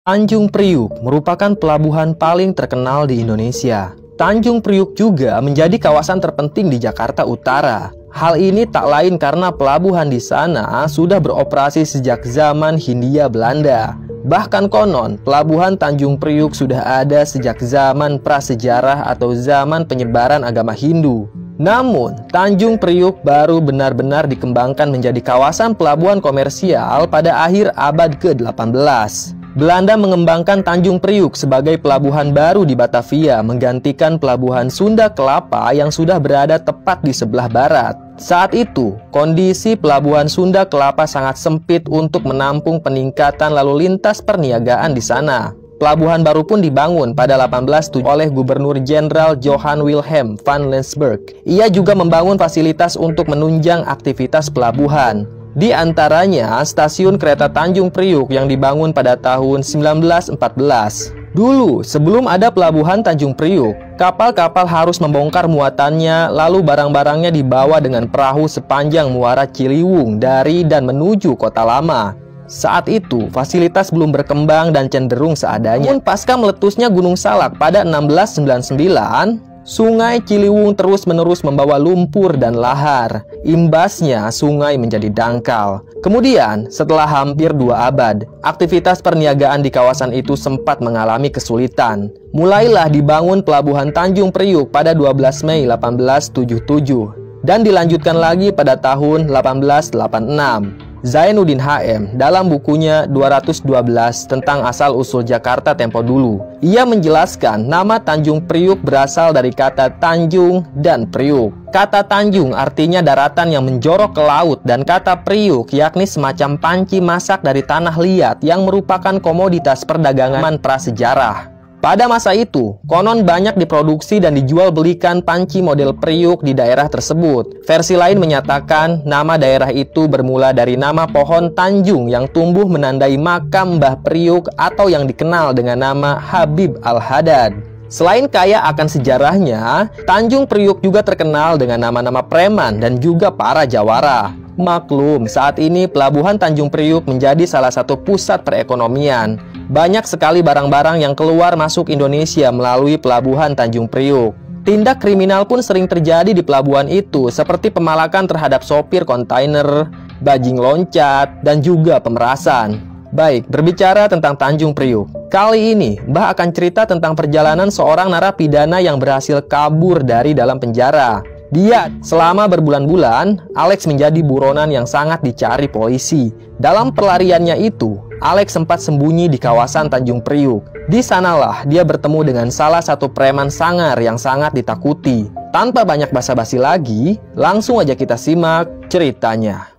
Tanjung Priuk merupakan pelabuhan paling terkenal di Indonesia. Tanjung Priuk juga menjadi kawasan terpenting di Jakarta Utara. Hal ini tak lain karena pelabuhan di sana sudah beroperasi sejak zaman Hindia Belanda. Bahkan konon, pelabuhan Tanjung Priuk sudah ada sejak zaman prasejarah atau zaman penyebaran agama Hindu. Namun, Tanjung Priuk baru benar-benar dikembangkan menjadi kawasan pelabuhan komersial pada akhir abad ke-18. Belanda mengembangkan Tanjung Priuk sebagai pelabuhan baru di Batavia, menggantikan pelabuhan Sunda Kelapa yang sudah berada tepat di sebelah barat. Saat itu, kondisi pelabuhan Sunda Kelapa sangat sempit untuk menampung peningkatan lalu lintas perniagaan di sana. Pelabuhan baru pun dibangun pada 1807 oleh Gubernur Jenderal Johan Wilhelm van Lensburg. Ia juga membangun fasilitas untuk menunjang aktivitas pelabuhan. Di antaranya stasiun kereta Tanjung Priuk yang dibangun pada tahun 1914. Dulu, sebelum ada pelabuhan Tanjung Priuk, kapal-kapal harus membongkar muatannya, lalu barang-barangnya dibawa dengan perahu sepanjang muara Ciliwung dari dan menuju Kota Lama. Saat itu, fasilitas belum berkembang dan cenderung seadanya. Namun pasca meletusnya Gunung Salak pada 1699, Sungai Ciliwung terus-menerus membawa lumpur dan lahar. Imbasnya, sungai menjadi dangkal. Kemudian, setelah hampir 2 abad, aktivitas perniagaan di kawasan itu sempat mengalami kesulitan. Mulailah dibangun pelabuhan Tanjung Priuk pada 12 Mei 1877 dan dilanjutkan lagi pada tahun 1886. Zainuddin HM dalam bukunya 212 tentang asal-usul Jakarta tempo dulu, ia menjelaskan nama Tanjung Priuk berasal dari kata Tanjung dan Priuk. Kata Tanjung artinya daratan yang menjorok ke laut dan kata Priuk yakni semacam panci masak dari tanah liat yang merupakan komoditas perdagangan prasejarah. Pada masa itu, konon banyak diproduksi dan dijual belikan panci model Priuk di daerah tersebut. Versi lain menyatakan nama daerah itu bermula dari nama pohon Tanjung yang tumbuh menandai makam Mbah Priuk atau yang dikenal dengan nama Habib Al-Haddad. Selain kaya akan sejarahnya, Tanjung Priuk juga terkenal dengan nama-nama preman dan juga para jawara. Maklum, saat ini pelabuhan Tanjung Priuk menjadi salah satu pusat perekonomian. Banyak sekali barang-barang yang keluar masuk Indonesia melalui pelabuhan Tanjung Priuk. Tindak kriminal pun sering terjadi di pelabuhan itu, seperti pemalakan terhadap sopir kontainer, bajing loncat, dan juga pemerasan. Baik, berbicara tentang Tanjung Priuk. Kali ini, Mbah akan cerita tentang perjalanan seorang narapidana yang berhasil kabur dari dalam penjara. Selama berbulan-bulan, Alex menjadi buronan yang sangat dicari polisi. Dalam pelariannya itu, Alex sempat sembunyi di kawasan Tanjung Priuk. Di sanalah dia bertemu dengan salah satu preman sangar yang sangat ditakuti. Tanpa banyak basa-basi lagi, langsung aja kita simak ceritanya.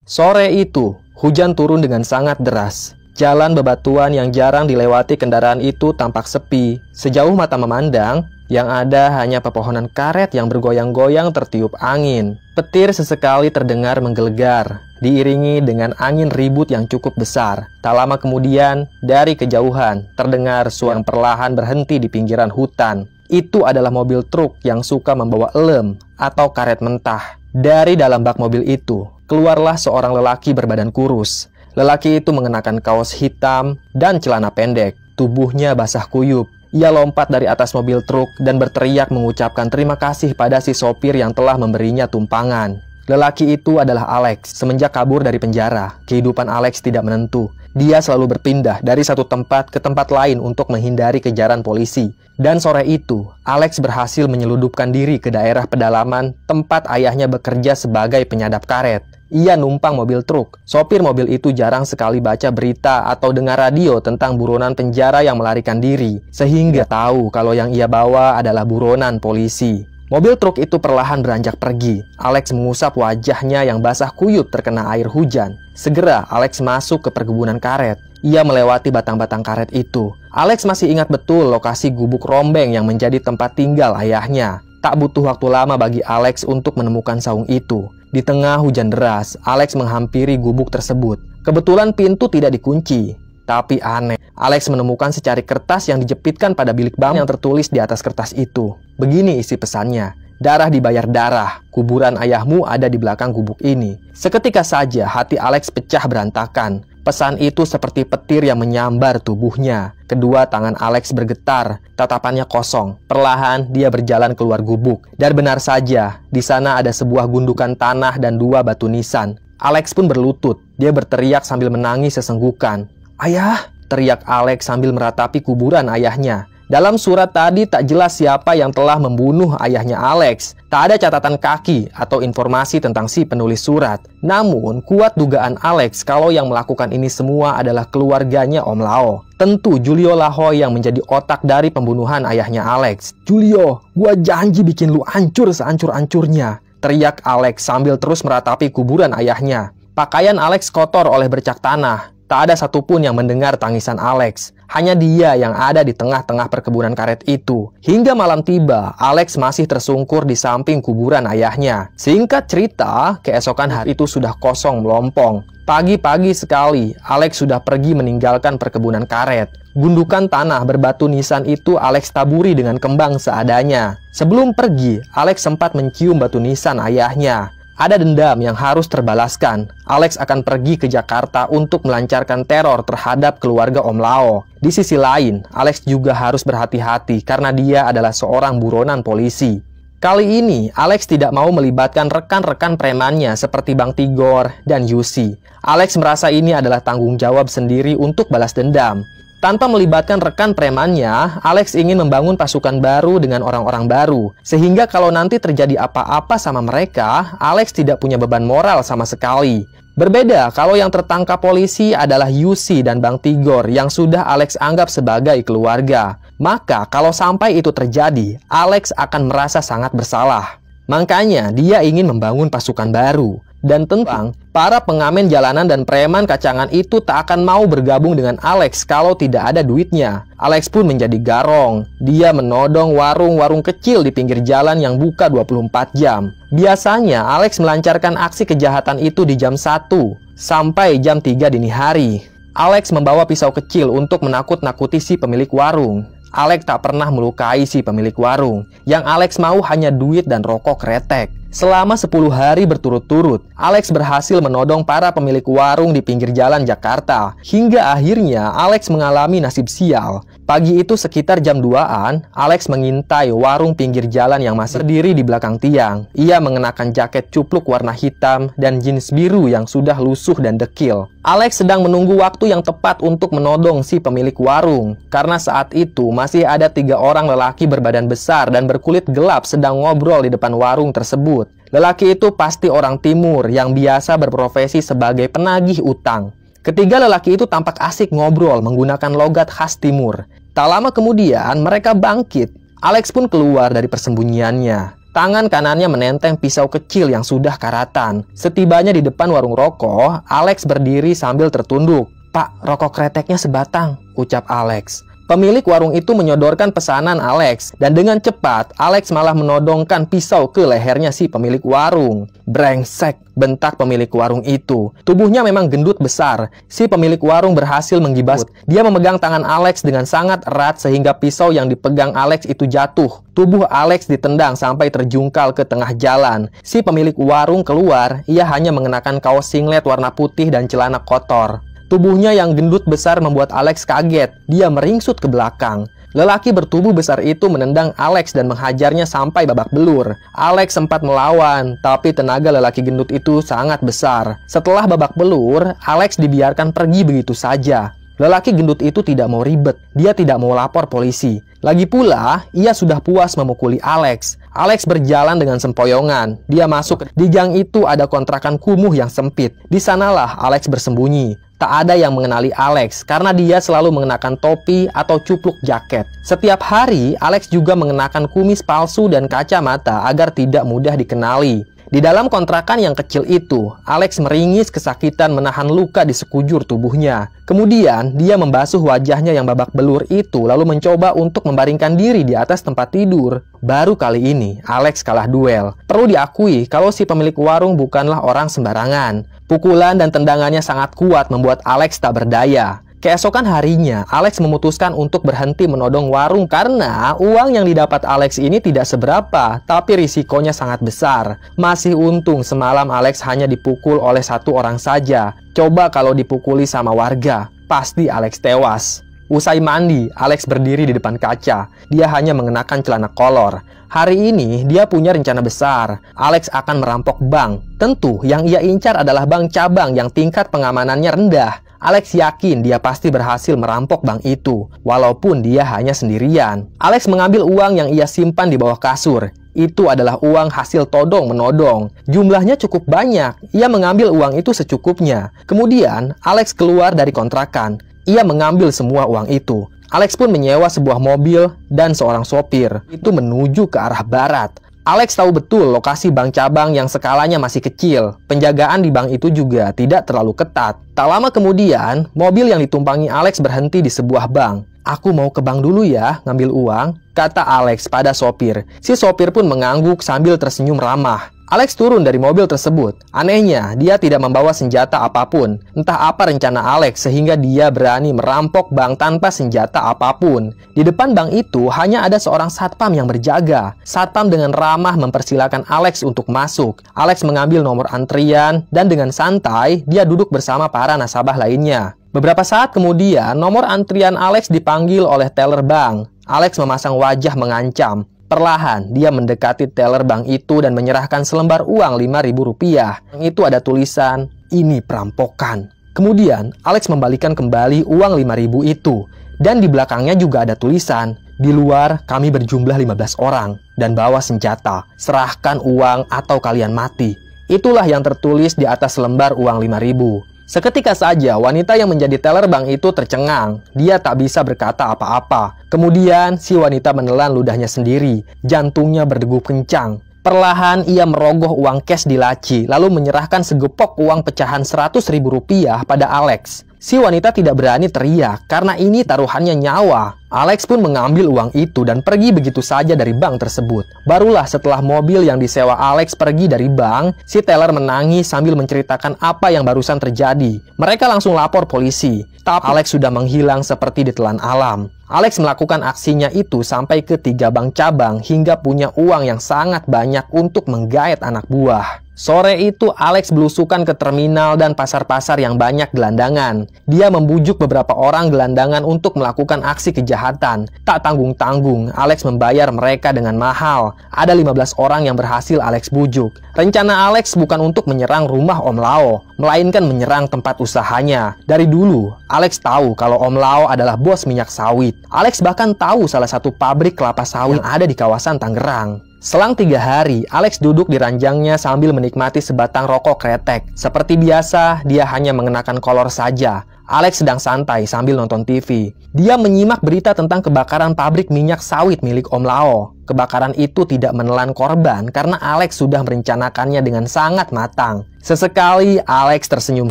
Sore itu, hujan turun dengan sangat deras. Jalan bebatuan yang jarang dilewati kendaraan itu tampak sepi. Sejauh mata memandang, yang ada hanya pepohonan karet yang bergoyang-goyang tertiup angin. Petir sesekali terdengar menggelegar, diiringi dengan angin ribut yang cukup besar. Tak lama kemudian, dari kejauhan, terdengar suara yang perlahan berhenti di pinggiran hutan. Itu adalah mobil truk yang suka membawa elem atau karet mentah. Dari dalam bak mobil itu, keluarlah seorang lelaki berbadan kurus. Lelaki itu mengenakan kaos hitam dan celana pendek. Tubuhnya basah kuyup. Ia lompat dari atas mobil truk dan berteriak mengucapkan terima kasih pada si sopir yang telah memberinya tumpangan. Lelaki itu adalah Alex. Semenjak kabur dari penjara, kehidupan Alex tidak menentu. Dia selalu berpindah dari satu tempat ke tempat lain untuk menghindari kejaran polisi. Dan sore itu, Alex berhasil menyeludupkan diri ke daerah pedalaman tempat ayahnya bekerja sebagai penyadap karet. Ia numpang mobil truk. Sopir mobil itu jarang sekali baca berita atau dengar radio tentang buronan penjara yang melarikan diri, sehingga tahu kalau yang ia bawa adalah buronan polisi. Mobil truk itu perlahan beranjak pergi. Alex mengusap wajahnya yang basah kuyup terkena air hujan. Segera Alex masuk ke perkebunan karet. Ia melewati batang-batang karet itu. Alex masih ingat betul lokasi gubuk rombeng yang menjadi tempat tinggal ayahnya. Tak butuh waktu lama bagi Alex untuk menemukan saung itu. Di tengah hujan deras, Alex menghampiri gubuk tersebut. Kebetulan pintu tidak dikunci. Tapi aneh, Alex menemukan secari kertas yang dijepitkan pada bilik bambu yang tertulis di atas kertas itu. Begini isi pesannya. Darah dibayar darah. Kuburan ayahmu ada di belakang gubuk ini. Seketika saja hati Alex pecah berantakan. Pesan itu seperti petir yang menyambar tubuhnya. Kedua tangan Alex bergetar, tatapannya kosong. Perlahan dia berjalan keluar gubuk. Dan benar saja, di sana ada sebuah gundukan tanah dan 2 batu nisan. Alex pun berlutut. Dia berteriak sambil menangis sesenggukan. "Ayah!" teriak Alex sambil meratapi kuburan ayahnya. Dalam surat tadi tak jelas siapa yang telah membunuh ayahnya Alex. Tak ada catatan kaki atau informasi tentang si penulis surat. Namun, kuat dugaan Alex kalau yang melakukan ini semua adalah keluarganya Om Lao. Tentu Julio Lahoy yang menjadi otak dari pembunuhan ayahnya Alex. "Julio, gua janji bikin lu hancur sehancur-hancurnya," teriak Alex sambil terus meratapi kuburan ayahnya. Pakaian Alex kotor oleh bercak tanah. Tak ada satupun yang mendengar tangisan Alex. Hanya dia yang ada di tengah-tengah perkebunan karet itu. Hingga malam tiba, Alex masih tersungkur di samping kuburan ayahnya. Singkat cerita, keesokan hari itu sudah kosong melompong. Pagi-pagi sekali, Alex sudah pergi meninggalkan perkebunan karet. Gundukan tanah berbatu nisan itu Alex taburi dengan kembang seadanya. Sebelum pergi, Alex sempat mencium batu nisan ayahnya. Ada dendam yang harus terbalaskan. Alex akan pergi ke Jakarta untuk melancarkan teror terhadap keluarga Om Lao. Di sisi lain, Alex juga harus berhati-hati karena dia adalah seorang buronan polisi. Kali ini, Alex tidak mau melibatkan rekan-rekan premannya seperti Bang Tigor dan Yusi. Alex merasa ini adalah tanggung jawab sendiri untuk balas dendam. Tanpa melibatkan rekan premannya, Alex ingin membangun pasukan baru dengan orang-orang baru. Sehingga kalau nanti terjadi apa-apa sama mereka, Alex tidak punya beban moral sama sekali. Berbeda kalau yang tertangkap polisi adalah Yusi dan Bang Tigor yang sudah Alex anggap sebagai keluarga. Maka kalau sampai itu terjadi, Alex akan merasa sangat bersalah. Makanya dia ingin membangun pasukan baru. Dan tentu, para pengamen jalanan dan preman kacangan itu tak akan mau bergabung dengan Alex kalau tidak ada duitnya. Alex pun menjadi garong. Dia menodong warung-warung kecil di pinggir jalan yang buka 24 jam. Biasanya Alex melancarkan aksi kejahatan itu di jam 1 sampai jam 3 dini hari. Alex membawa pisau kecil untuk menakut-nakuti si pemilik warung. Alex tak pernah melukai si pemilik warung. Yang Alex mau hanya duit dan rokok kretek. Selama 10 hari berturut-turut, Alex berhasil menodong para pemilik warung di pinggir jalan Jakarta. Hingga akhirnya Alex mengalami nasib sial. Pagi itu sekitar jam 2-an, Alex mengintai warung pinggir jalan yang masih berdiri di belakang tiang. Ia mengenakan jaket cupluk warna hitam dan jeans biru yang sudah lusuh dan dekil. Alex sedang menunggu waktu yang tepat untuk menodong si pemilik warung. Karena saat itu masih ada 3 orang lelaki berbadan besar dan berkulit gelap sedang ngobrol di depan warung tersebut. Lelaki itu pasti orang timur yang biasa berprofesi sebagai penagih utang. Ketiga lelaki itu tampak asik ngobrol menggunakan logat khas timur. Tak lama kemudian mereka bangkit. Alex pun keluar dari persembunyiannya. Tangan kanannya menenteng pisau kecil yang sudah karatan. Setibanya di depan warung rokok, Alex berdiri sambil tertunduk. "Pak, rokok kreteknya sebatang," ucap Alex. Pemilik warung itu menyodorkan pesanan Alex, dan dengan cepat Alex malah menodongkan pisau ke lehernya si pemilik warung. "Brengsek," bentak pemilik warung itu. Tubuhnya memang gendut besar. Si pemilik warung berhasil menggibas. Dia memegang tangan Alex dengan sangat erat sehingga pisau yang dipegang Alex itu jatuh. Tubuh Alex ditendang sampai terjungkal ke tengah jalan. Si pemilik warung keluar. Ia hanya mengenakan kaos singlet warna putih dan celana kotor. Tubuhnya yang gendut besar membuat Alex kaget. Dia meringsut ke belakang. Lelaki bertubuh besar itu menendang Alex dan menghajarnya sampai babak belur. Alex sempat melawan, tapi tenaga lelaki gendut itu sangat besar. Setelah babak belur, Alex dibiarkan pergi begitu saja. Lelaki gendut itu tidak mau ribet. Dia tidak mau lapor polisi. Lagi pula, ia sudah puas memukuli Alex. Alex berjalan dengan sempoyongan. Dia masuk. Di gang itu ada kontrakan kumuh yang sempit. Di sanalah Alex bersembunyi. Tak ada yang mengenali Alex karena dia selalu mengenakan topi atau cupluk jaket. Setiap hari, Alex juga mengenakan kumis palsu dan kacamata agar tidak mudah dikenali. Di dalam kontrakan yang kecil itu, Alex meringis kesakitan menahan luka di sekujur tubuhnya. Kemudian, dia membasuh wajahnya yang babak belur itu lalu mencoba untuk membaringkan diri di atas tempat tidur. Baru kali ini, Alex kalah duel. Perlu diakui kalau si pemilik warung bukanlah orang sembarangan. Pukulan dan tendangannya sangat kuat membuat Alex tak berdaya. Keesokan harinya, Alex memutuskan untuk berhenti menodong warung karena uang yang didapat Alex ini tidak seberapa, tapi risikonya sangat besar. Masih untung semalam Alex hanya dipukul oleh satu orang saja. Coba kalau dipukuli sama warga, pasti Alex tewas. Usai mandi, Alex berdiri di depan kaca. Dia hanya mengenakan celana kolor. Hari ini, dia punya rencana besar. Alex akan merampok bank. Tentu, yang ia incar adalah bank cabang yang tingkat pengamanannya rendah. Alex yakin dia pasti berhasil merampok bank itu, walaupun dia hanya sendirian. Alex mengambil uang yang ia simpan di bawah kasur. Itu adalah uang hasil todong-menodong. Jumlahnya cukup banyak. Ia mengambil uang itu secukupnya. Kemudian, Alex keluar dari kontrakan. Ia mengambil semua uang itu. Alex pun menyewa sebuah mobil dan seorang sopir. Itu menuju ke arah barat. Alex tahu betul lokasi bank cabang yang skalanya masih kecil. Penjagaan di bank itu juga tidak terlalu ketat. Tak lama kemudian, mobil yang ditumpangi Alex berhenti di sebuah bank. "Aku mau ke bank dulu ya, ngambil uang," kata Alex pada sopir. Si sopir pun mengangguk sambil tersenyum ramah. Alex turun dari mobil tersebut. Anehnya, dia tidak membawa senjata apapun. Entah apa rencana Alex sehingga dia berani merampok bank tanpa senjata apapun. Di depan bank itu hanya ada seorang satpam yang berjaga. Satpam dengan ramah mempersilakan Alex untuk masuk. Alex mengambil nomor antrian dan dengan santai dia duduk bersama para nasabah lainnya. Beberapa saat kemudian, nomor antrian Alex dipanggil oleh teller bank. Alex memasang wajah mengancam. Perlahan, dia mendekati teller bank itu dan menyerahkan selembar uang Rp5.000. Itu ada tulisan, "Ini perampokan." Kemudian, Alex membalikan kembali uang Rp5.000 itu. Dan di belakangnya juga ada tulisan, "Di luar, kami berjumlah 15 orang dan bawa senjata. Serahkan uang atau kalian mati." Itulah yang tertulis di atas lembar uang Rp5.000. Seketika saja, wanita yang menjadi teller bank itu tercengang. Dia tak bisa berkata apa-apa. Kemudian, si wanita menelan ludahnya sendiri. Jantungnya berdegup kencang. Perlahan, ia merogoh uang cash di laci, lalu menyerahkan segepok uang pecahan Rp100.000 pada Alex. Si wanita tidak berani teriak, karena ini taruhannya nyawa. Alex pun mengambil uang itu dan pergi begitu saja dari bank tersebut. Barulah setelah mobil yang disewa Alex pergi dari bank, si teller menangis sambil menceritakan apa yang barusan terjadi. Mereka langsung lapor polisi, tapi Alex sudah menghilang seperti ditelan alam. Alex melakukan aksinya itu sampai ke 3 bank cabang hingga punya uang yang sangat banyak untuk menggait anak buah. Sore itu Alex belusukan ke terminal dan pasar-pasar yang banyak gelandangan. Dia membujuk beberapa orang gelandangan untuk melakukan aksi kejahatan. Tak tanggung-tanggung, Alex membayar mereka dengan mahal. Ada 15 orang yang berhasil Alex bujuk. Rencana Alex bukan untuk menyerang rumah Om Lao, melainkan menyerang tempat usahanya. Dari dulu, Alex tahu kalau Om Lao adalah bos minyak sawit. Alex bahkan tahu salah satu pabrik kelapa sawit yang ada di kawasan Tangerang. Selang 3 hari, Alex duduk di ranjangnya sambil menikmati sebatang rokok kretek. Seperti biasa, dia hanya mengenakan kolor saja. Alex sedang santai sambil nonton TV. Dia menyimak berita tentang kebakaran pabrik minyak sawit milik Om Lao. Kebakaran itu tidak menelan korban karena Alex sudah merencanakannya dengan sangat matang. Sesekali, Alex tersenyum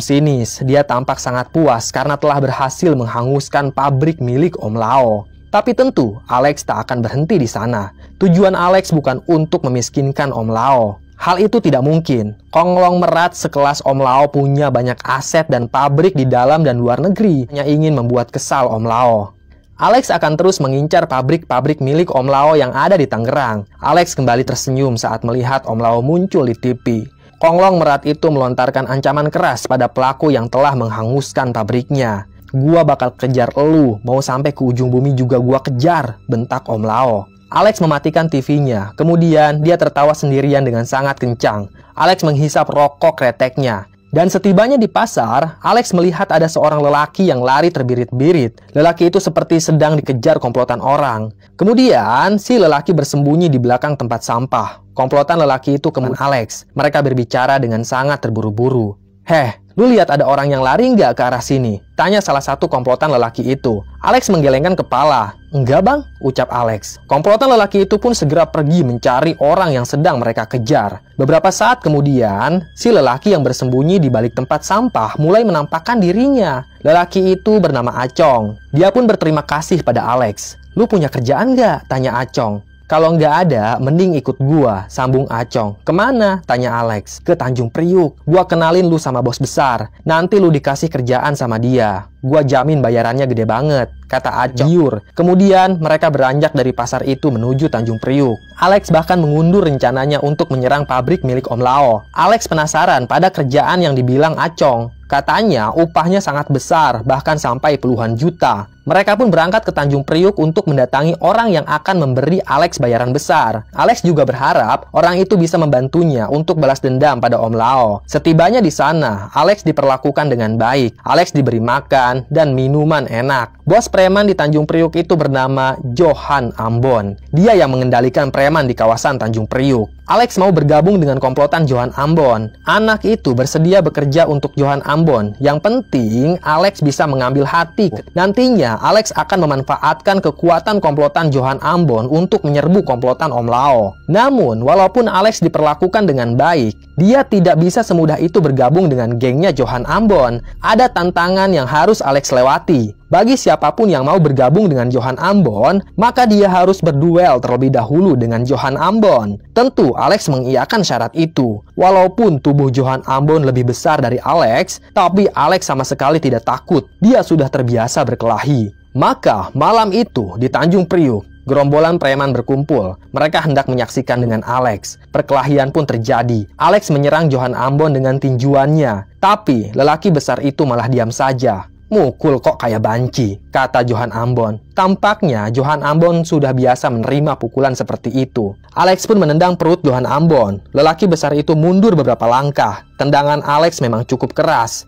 sinis. Dia tampak sangat puas karena telah berhasil menghanguskan pabrik milik Om Lao. Tapi tentu, Alex tak akan berhenti di sana. Tujuan Alex bukan untuk memiskinkan Om Lao. Hal itu tidak mungkin. Konglomerat sekelas Om Lao punya banyak aset dan pabrik di dalam dan luar negeri. Hanya ingin membuat kesal Om Lao. Alex akan terus mengincar pabrik-pabrik milik Om Lao yang ada di Tangerang. Alex kembali tersenyum saat melihat Om Lao muncul di TV. Konglomerat itu melontarkan ancaman keras pada pelaku yang telah menghanguskan pabriknya. "Gua bakal kejar elu, mau sampai ke ujung bumi juga gua kejar," bentak Om Lao. Alex mematikan TV-nya, kemudian dia tertawa sendirian dengan sangat kencang. Alex menghisap rokok kreteknya. Dan setibanya di pasar, Alex melihat ada seorang lelaki yang lari terbirit-birit. Lelaki itu seperti sedang dikejar komplotan orang. Kemudian, si lelaki bersembunyi di belakang tempat sampah. Komplotan lelaki itu kemudian Alex. Mereka berbicara dengan sangat terburu-buru. "Heh, lu lihat ada orang yang lari nggak ke arah sini?" tanya salah satu komplotan lelaki itu. Alex menggelengkan kepala. "Enggak bang," ucap Alex. Komplotan lelaki itu pun segera pergi mencari orang yang sedang mereka kejar. Beberapa saat kemudian, si lelaki yang bersembunyi di balik tempat sampah mulai menampakkan dirinya. Lelaki itu bernama Acong. Dia pun berterima kasih pada Alex. "Lu punya kerjaan nggak?" tanya Acong. Kalau nggak ada, mending ikut gua, sambung Acong. Kemana? Tanya Alex. Ke Tanjung Priuk. Gua kenalin lu sama bos besar. Nanti lu dikasih kerjaan sama dia. Gua jamin bayarannya gede banget, kata Acong giur. Kemudian mereka beranjak dari pasar itu menuju Tanjung Priuk. Alex bahkan mengundur rencananya untuk menyerang pabrik milik Om Lao. Alex penasaran pada kerjaan yang dibilang Acong. Katanya upahnya sangat besar, bahkan sampai puluhan juta. Mereka pun berangkat ke Tanjung Priuk untuk mendatangi orang yang akan memberi Alex bayaran besar. Alex juga berharap orang itu bisa membantunya untuk balas dendam pada Om Lao. Setibanya di sana, Alex diperlakukan dengan baik. Alex diberi makan dan minuman enak. Bos preman di Tanjung Priuk itu bernama Johan Ambon. Dia yang mengendalikan preman di kawasan Tanjung Priuk. Alex mau bergabung dengan komplotan Johan Ambon. Anak itu bersedia bekerja untuk Johan Ambon. Yang penting, Alex bisa mengambil hati. Nantinya, Alex akan memanfaatkan kekuatan komplotan Johan Ambon untuk menyerbu komplotan Om Lao. Namun, walaupun Alex diperlakukan dengan baik, dia tidak bisa semudah itu bergabung dengan gengnya Johan Ambon. Ada tantangan yang harus Alex lewati. Bagi siapapun yang mau bergabung dengan Johan Ambon, maka dia harus berduel terlebih dahulu dengan Johan Ambon. Tentu Alex mengiyakan syarat itu. Walaupun tubuh Johan Ambon lebih besar dari Alex, tapi Alex sama sekali tidak takut. Dia sudah terbiasa berkelahi. Maka malam itu di Tanjung Priuk, gerombolan preman berkumpul. Mereka hendak menyaksikan dengan Alex. Perkelahian pun terjadi. Alex menyerang Johan Ambon dengan tinjuannya. Tapi lelaki besar itu malah diam saja. Mukul kok kayak banci, kata Johan Ambon. Tampaknya Johan Ambon sudah biasa menerima pukulan seperti itu. Alex pun menendang perut Johan Ambon. Lelaki besar itu mundur beberapa langkah. Tendangan Alex memang cukup keras.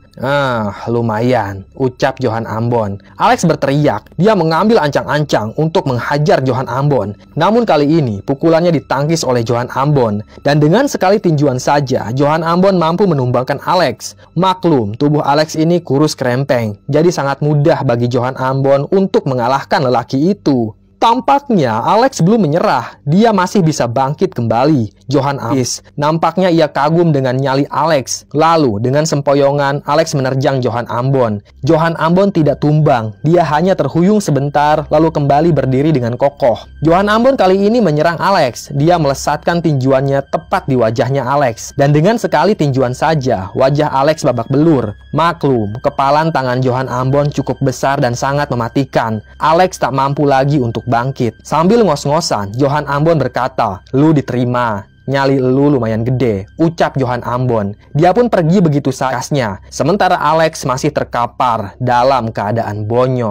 Lumayan, ucap Johan Ambon. Alex berteriak. Dia mengambil ancang-ancang untuk menghajar Johan Ambon. Namun kali ini, pukulannya ditangkis oleh Johan Ambon. Dan dengan sekali tinjuan saja, Johan Ambon mampu menumbangkan Alex. Maklum, tubuh Alex ini kurus kerempeng. Jadi sangat mudah bagi Johan Ambon untuk mengalahkan lelaki itu. Tampaknya Alex belum menyerah. Dia masih bisa bangkit kembali. Johan Ambon nampaknya ia kagum dengan nyali Alex. Lalu dengan sempoyongan Alex menerjang Johan Ambon. Johan Ambon tidak tumbang. Dia hanya terhuyung sebentar lalu kembali berdiri dengan kokoh. Johan Ambon kali ini menyerang Alex. Dia melesatkan tinjuannya tepat di wajahnya Alex. Dan dengan sekali tinjuan saja, wajah Alex babak belur. Maklum, kepalan tangan Johan Ambon cukup besar dan sangat mematikan. Alex tak mampu lagi untuk bangkit. Sambil ngos-ngosan, Johan Ambon berkata, "Lu diterima. Nyali lu lumayan gede," ucap Johan Ambon. Dia pun pergi begitu saja. Sementara Alex masih terkapar dalam keadaan bonyok.